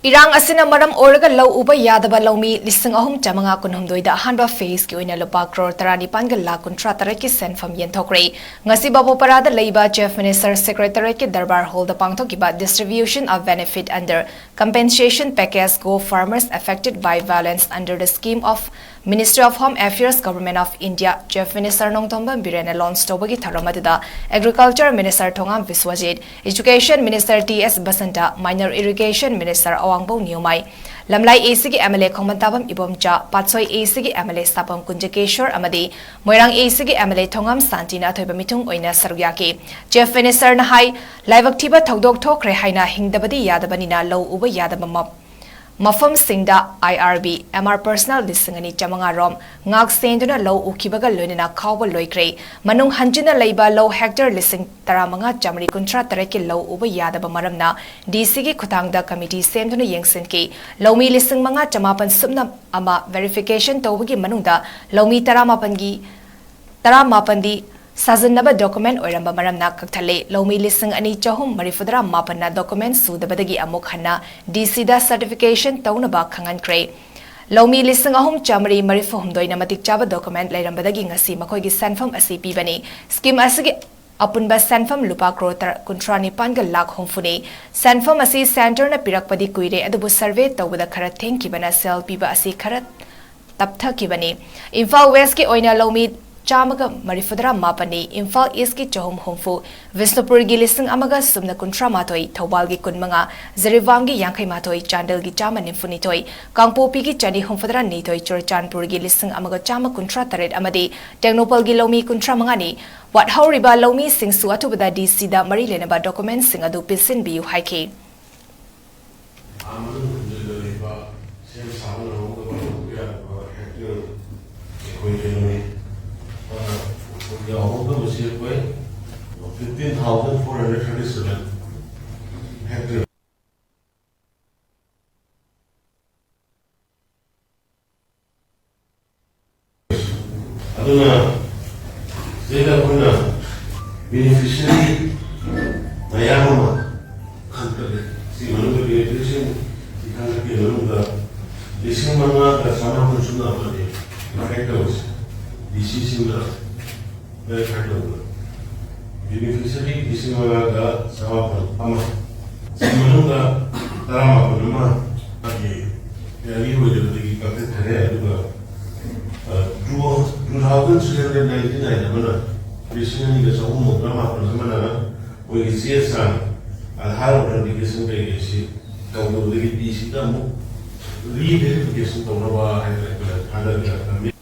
Irang asina maram orga lau uba yadaba laumi lising ahum jamanga kunhumdoida ahanba phase ki oina lupa crore 35 lakh kuntra ki senfam yenthokre ngasi babu parada leiba chief minister secretary ki darbar hold pangthokiba distribution of benefit under compensation package go farmers affected by violence under the scheme of Ministry of Home Affairs Government of India Chief Minister Nongtomba Birena launch tobagi tharamadida Agriculture Minister Thongam Viswajit Education Minister T.S. Basanta Minor Irrigation Minister Awangbo Niumai Lamlai AC ki MLA Khomantabam Ibomcha Patsoi AC ki MLA Sapam Kunjakeshwar amadi Moirang AC ki MLA Thongam Santina thoiba mitung oina sarugyaki Chief Minister na hai laibak thiba thodok thokre haina hingdabadi yadabanina low uba yadabam Mafam Singda IRB MR Personal Lisingani Chamanga Rom Ngak Senduna Low Ukibaga Lunina Kawa Loikre Manung Hanjina Leiba Low Hector Lising Taramanga Jamri Kuntra Tareki Low Uba Yadaba Maramna DC Kutangda Committee Senduna Yengsinki Lomi Lising Manga Chamapan Sumna Ama Verification Tobagi Manunda Lomi Taramapandi Sajanaba document oiramba maramna kakthale lomi lising ani chahum marifudra mapanna document sudabadagi amuk hanna DC da certification taunaba khangan kre lomi lising ahum chamri marifum doina matik chaba document lairambadagi ngasi makoigi sanfam asi pibani scheme asigi apunba sanfam lupa crore kuntrani panga lakh homfuni sanfam asi center na pirakpadi kuire adubu survey tawada khara thenkibana sel piba asi khara tapthakibani Imphal West ki oina lomi Chamaga Marifudra Mapani, Imphal East ki Chahum Humfu, Visnupur gi lising amaga sumna kuntra matoi, Thawbal gi kunmanga, Zarivam gi Yankai matoi, Chandel gi chama nimfunitoi, Kangpo pi gi chani humfudra nitoi, Churchanpur gi lising amaga chama kuntra taret amadi, Technopal gi lomi kuntra mangani, Wat how riba lomi sing suatu bada DC da mari lenaba document sing adu pisin biu haike. The whole was here by 15,437 hectares. Aduna, Zeta Puna, beneficiary, Mayama, country, see, manipuri, the country, the Simana, the Sama Kunsuna, the hectares, the Sisima. Very critical. Beneficiary is the Savapon, Ama, Simonga, Tarama, Numa, the Alibu, the Captain, 2099, recently there's a home of Rama from Samana, where he sees some Alhara dedication agency, down to the DC, re-verification of Rava and